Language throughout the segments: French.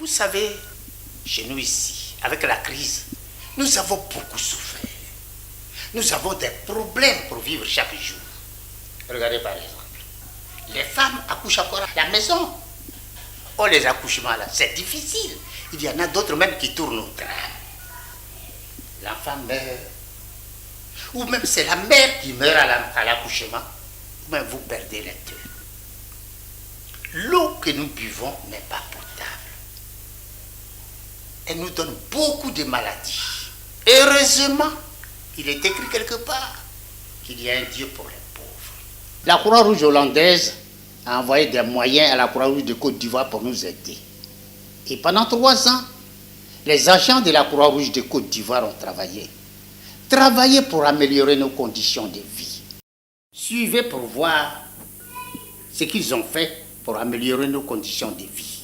Vous savez, chez nous ici, avec la crise, nous avons beaucoup souffert. Nous avons des problèmes pour vivre chaque jour. Regardez par exemple, les femmes accouchent encore à la maison. Oh, les accouchements là, c'est difficile. Il y en a d'autres même qui tournent au train. L'enfant meurt. Ou même c'est la mère qui meurt à l'accouchement. Ou même vous perdez les deux. L'eau que nous buvons n'est pas potable. Elle nous donne beaucoup de maladies. Heureusement, il est écrit quelque part qu'il y a un Dieu pour les pauvres. La Croix-Rouge hollandaise a envoyé des moyens à la Croix-Rouge de Côte d'Ivoire pour nous aider. Et pendant 3 ans, les agents de la Croix-Rouge de Côte d'Ivoire ont travaillé pour améliorer nos conditions de vie. Suivez pour voir ce qu'ils ont fait pour améliorer nos conditions de vie.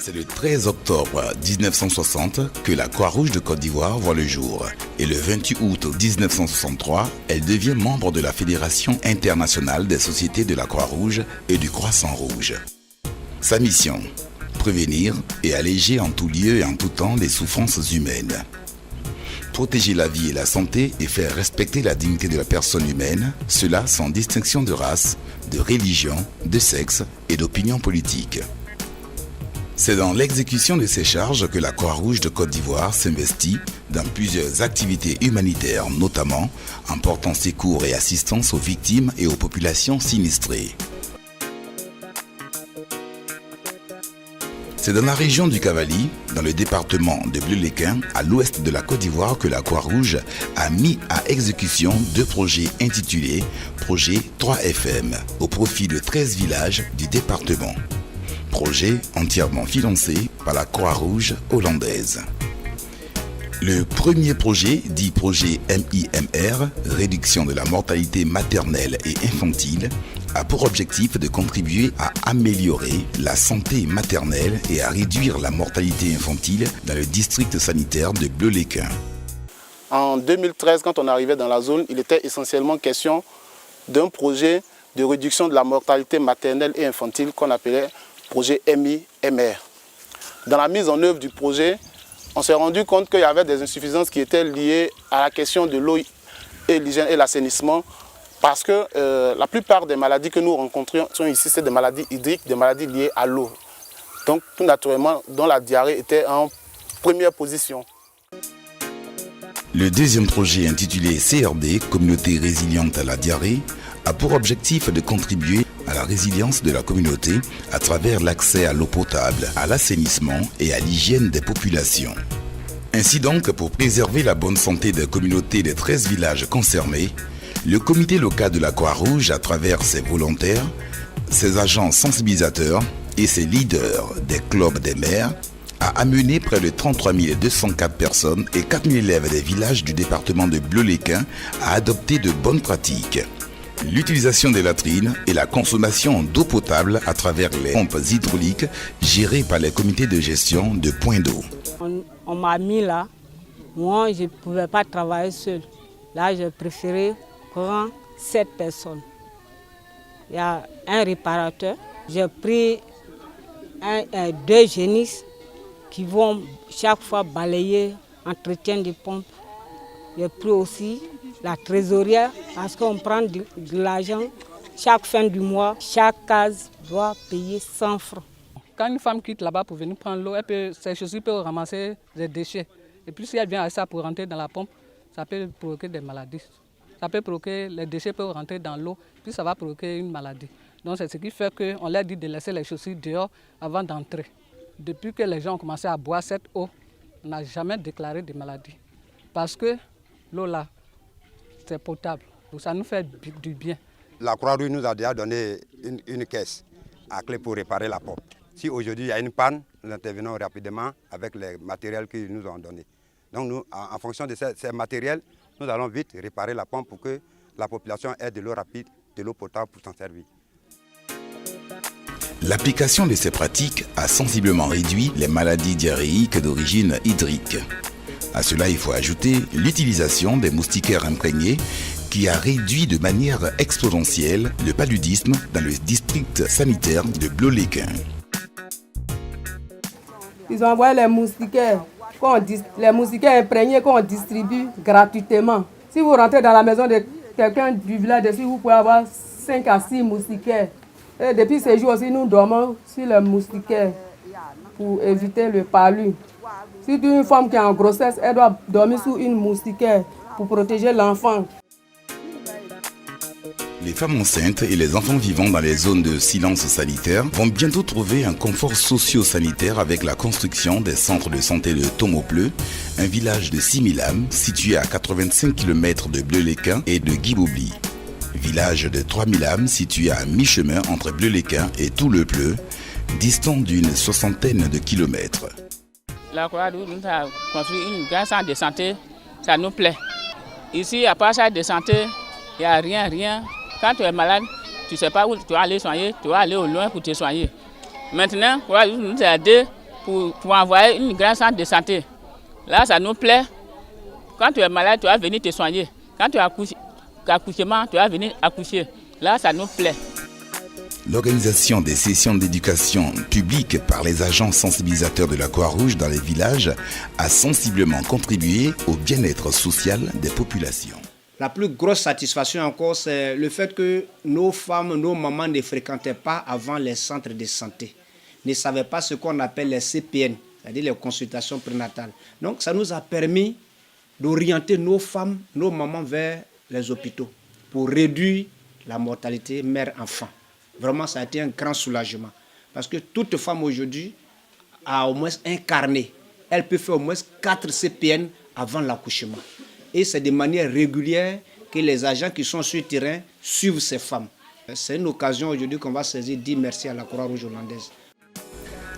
C'est le 13 octobre 1960 que la Croix-Rouge de Côte d'Ivoire voit le jour. Et le 28 août 1963, elle devient membre de la Fédération internationale des sociétés de la Croix-Rouge et du Croissant-Rouge. Sa mission, prévenir et alléger en tout lieu et en tout temps les souffrances humaines. Protéger la vie et la santé et faire respecter la dignité de la personne humaine, cela sans distinction de race, de religion, de sexe et d'opinion politique. C'est dans l'exécution de ces charges que la Croix-Rouge de Côte d'Ivoire s'investit dans plusieurs activités humanitaires, notamment en portant secours et assistance aux victimes et aux populations sinistrées. C'est dans la région du Cavali, dans le département de Bleu-les-Quins, à l'ouest de la Côte d'Ivoire, que la Croix-Rouge a mis à exécution 2 projets intitulés « Projet 3FM » au profit de 13 villages du département. Projet entièrement financé par la Croix-Rouge hollandaise. Le premier projet, dit projet MIMR, réduction de la mortalité maternelle et infantile, a pour objectif de contribuer à améliorer la santé maternelle et à réduire la mortalité infantile dans le district sanitaire de Bleu-les-Quins. En 2013, quand on arrivait dans la zone, il était essentiellement question d'un projet de réduction de la mortalité maternelle et infantile qu'on appelait projet MIMR. Dans la mise en œuvre du projet, on s'est rendu compte qu'il y avait des insuffisances qui étaient liées à la question de l'eau et l'hygiène et l'assainissement, parce que la plupart des maladies que nous rencontrions sont ici, c'est des maladies hydriques, des maladies liées à l'eau. Donc tout naturellement, dont la diarrhée était en première position. Le deuxième projet intitulé CRD, Communauté résiliente à la diarrhée, a pour objectif de contribuer à la résilience de la communauté à travers l'accès à l'eau potable, à l'assainissement et à l'hygiène des populations. Ainsi donc, pour préserver la bonne santé des communautés des 13 villages concernés, le comité local de la Croix-Rouge, à travers ses volontaires, ses agents sensibilisateurs et ses leaders des clubs des maires, a amené près de 33 204 personnes et 4 000 élèves des villages du département de Bleu-les-Quins à adopter de bonnes pratiques. L'utilisation des latrines et la consommation d'eau potable à travers les pompes hydrauliques gérées par les comités de gestion de points d'eau. On m'a mis là, moi je ne pouvais pas travailler seul. Là j'ai préféré prendre 7 personnes. Il y a un réparateur, j'ai pris 2 génistes qui vont chaque fois balayer, entretien des pompes. J'ai pris aussi la trésorière parce qu'on prend de l'argent chaque fin du mois, chaque case doit payer 100 francs. Quand une femme quitte là-bas pour venir prendre l'eau, ses chaussures peuvent ramasser des déchets. Et puis si elle vient à ça pour rentrer dans la pompe, ça peut provoquer des maladies. Ça peut provoquer, les déchets peuvent rentrer dans l'eau, puis ça va provoquer une maladie. Donc c'est ce qui fait qu'on leur dit de laisser les chaussures dehors avant d'entrer. Depuis que les gens ont commencé à boire cette eau, on n'a jamais déclaré de maladie. Parce que l'eau là, c'est potable. Donc ça nous fait du bien. La Croix-Rouge nous a déjà donné une caisse à clé pour réparer la pompe. Si aujourd'hui il y a une panne, nous intervenons rapidement avec les matériels qu'ils nous ont donnés. Donc nous, en fonction de ces matériels, nous allons vite réparer la pompe pour que la population ait de l'eau rapide, de l'eau potable pour s'en servir. L'application de ces pratiques a sensiblement réduit les maladies diarrhéiques d'origine hydrique. À cela, il faut ajouter l'utilisation des moustiquaires imprégnés qui a réduit de manière exponentielle le paludisme dans le district sanitaire de Bleu-les-Quins. Ils ont envoyé les moustiquaires imprégnés qu'on distribue gratuitement. Si vous rentrez dans la maison de quelqu'un du village ici, vous pouvez avoir 5 à 6 moustiquaires. Et depuis ces jours aussi, nous dormons sur les moustiquaires pour éviter le palu. Si une femme qui est en grossesse, elle doit dormir sous une moustiquaire pour protéger l'enfant. Les femmes enceintes et les enfants vivant dans les zones de silence sanitaire vont bientôt trouver un confort socio-sanitaire avec la construction des centres de santé de Tomopleu, un village de 6000 âmes situé à 85 km de Bleu-les-Quins et de Guibobli. Village de 3000 âmes situé à mi-chemin entre Bleu-les-Quins et Tout-le-Pleu, distant d'une 60aine de kilomètres. La Croix-Rouge nous a construit une grande centre de santé, ça nous plaît. Ici, à part ça de santé, il n'y a rien. Quand tu es malade, tu ne sais pas où tu vas aller soigner, tu vas aller au loin pour te soigner. Maintenant, Croix-Rouge nous a aidé pour envoyer une grande centre de santé. Là, ça nous plaît. Quand tu es malade, tu vas venir te soigner. Quand tu as accouchement, tu vas venir accoucher. Là, ça nous plaît. L'organisation des sessions d'éducation publique par les agents sensibilisateurs de la Croix-Rouge dans les villages a sensiblement contribué au bien-être social des populations. La plus grosse satisfaction encore, c'est le fait que nos femmes, nos mamans ne fréquentaient pas avant les centres de santé, ne savaient pas ce qu'on appelle les CPN, c'est-à-dire les consultations prénatales. Donc ça nous a permis d'orienter nos femmes, nos mamans vers les hôpitaux pour réduire la mortalité mère-enfant. Vraiment, ça a été un grand soulagement. Parce que toute femme aujourd'hui a au moins un carnet. Elle peut faire au moins 4 CPN avant l'accouchement. Et c'est de manière régulière que les agents qui sont sur le terrain suivent ces femmes. C'est une occasion aujourd'hui qu'on va saisir, dire merci à la Croix-Rouge hollandaise.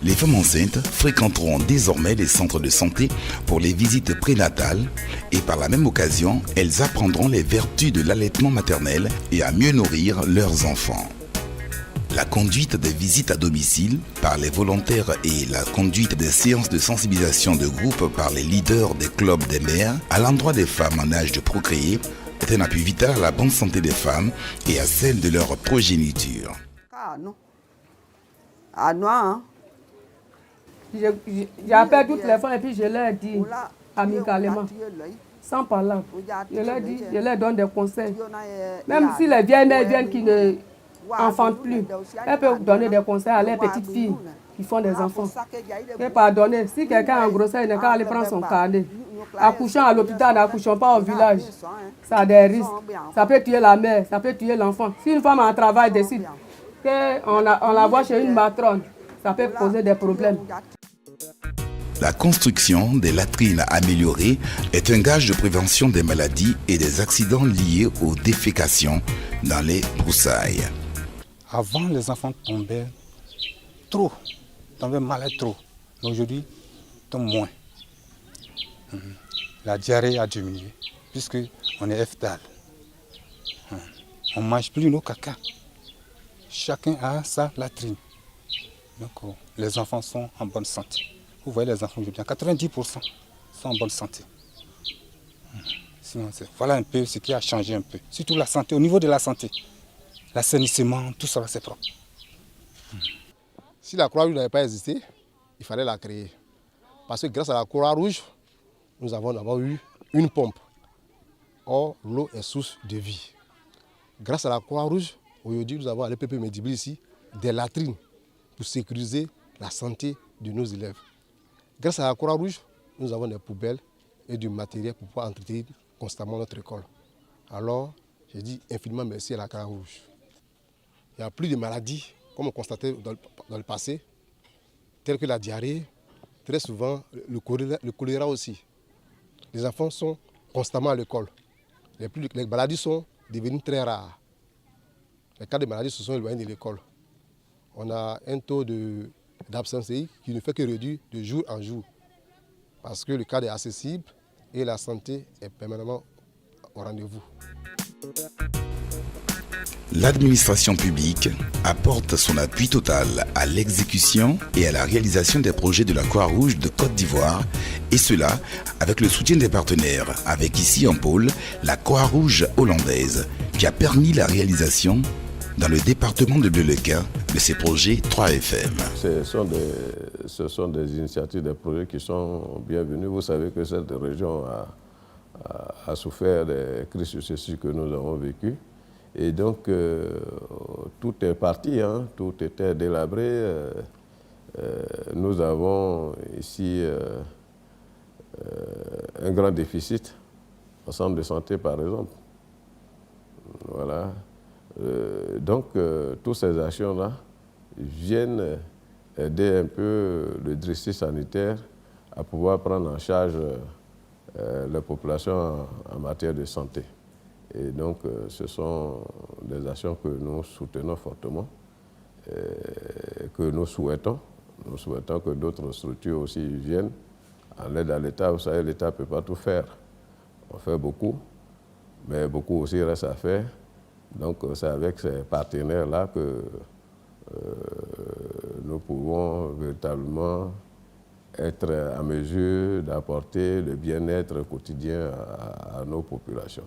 Les femmes enceintes fréquenteront désormais les centres de santé pour les visites prénatales et par la même occasion, elles apprendront les vertus de l'allaitement maternel et à mieux nourrir leurs enfants. La conduite des visites à domicile par les volontaires et la conduite des séances de sensibilisation de groupe par les leaders des clubs des mères à l'endroit des femmes en âge de procréer est un appui vital à la bonne santé des femmes et à celle de leur progéniture. J'appelle toutes les femmes et puis je leur dis amicalement, sans parler. Je leur donne des conseils. Même si les vieilles mères viennent qui ne enfantent plus, elles peuvent donner des conseils à leurs petites filles qui font des enfants. Et pardonner, si quelqu'un est en grossesse, il n'a qu'à aller prendre son carnet. Accouchant à l'hôpital, n'accouchant pas au village, ça a des risques. Ça peut tuer la mère, ça peut tuer l'enfant. Si une femme en travail décide qu'on la voit chez une matrone, ça peut poser des problèmes. La construction des latrines améliorées est un gage de prévention des maladies et des accidents liés aux défécations dans les broussailles. Avant, les enfants tombaient malades trop. Mais aujourd'hui, ils tombent moins. La diarrhée a diminué, puisqu'on est FDAL. On ne mange plus nos caca. Chacun a sa latrine. Donc, les enfants sont en bonne santé. Vous voyez les enfants aujourd'hui, 90% sont en bonne santé. Sinon, voilà un peu ce qui a changé un peu. Surtout la santé, au niveau de la santé. L'assainissement, tout ça, c'est propre. Si la Croix-Rouge n'avait pas existé, il fallait la créer. Parce que grâce à la Croix-Rouge, nous avons d'abord eu une pompe. Or, l'eau est source de vie. Grâce à la Croix-Rouge, aujourd'hui, nous avons à l'EPP Medibli ici des latrines pour sécuriser la santé de nos élèves. Grâce à la Croix-Rouge, nous avons des poubelles et du matériel pour pouvoir entretenir constamment notre école. Alors, je dis infiniment merci à la Croix-Rouge. Il n'y a plus de maladies, comme on constatait dans le passé, telles que la diarrhée, très souvent le choléra aussi. Les enfants sont constamment à l'école. Les maladies sont devenues très rares. Les cas de maladies se sont éloignés de l'école. On a un taux d'absentéisme qui ne fait que réduire de jour en jour. Parce que le cadre est accessible et la santé est permanemment au rendez-vous. L'administration publique apporte son appui total à l'exécution et à la réalisation des projets de la Croix-Rouge de Côte d'Ivoire, et cela avec le soutien des partenaires, avec ici en pôle la Croix-Rouge hollandaise, qui a permis la réalisation dans le département de Bleu-le-Cas de ces projets 3FM. Ce sont des initiatives, des projets qui sont bienvenus. Vous savez que cette région a souffert des crises successives que nous avons vécues. Et donc, tout est parti, hein, tout était délabré. Nous avons ici un grand déficit en centre de santé, par exemple. Voilà. Donc, toutes ces actions-là viennent aider un peu le district sanitaire à pouvoir prendre en charge la population en matière de santé. Et donc, ce sont des actions que nous soutenons fortement, que nous souhaitons. Nous souhaitons que d'autres structures aussi viennent en aide à l'État. Vous savez, l'État ne peut pas tout faire. On fait beaucoup, mais beaucoup aussi reste à faire. Donc, c'est avec ces partenaires-là que nous pouvons véritablement être en mesure d'apporter le bien-être quotidien à nos populations.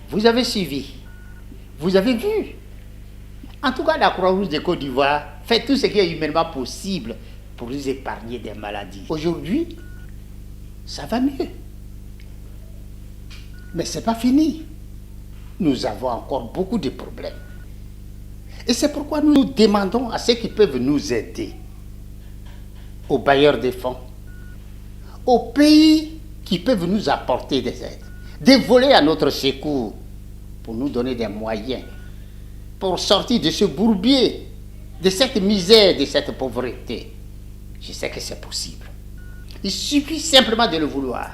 Vous avez suivi, vous avez vu. En tout cas, la Croix-Rouge de Côte d'Ivoire fait tout ce qui est humainement possible pour nous épargner des maladies. Aujourd'hui, ça va mieux. Mais ce n'est pas fini. Nous avons encore beaucoup de problèmes. Et c'est pourquoi nous demandons à ceux qui peuvent nous aider, aux bailleurs de fonds, aux pays qui peuvent nous apporter des aides, de voler à notre secours pour nous donner des moyens pour sortir de ce bourbier, de cette misère, de cette pauvreté. Je sais que c'est possible. Il suffit simplement de le vouloir.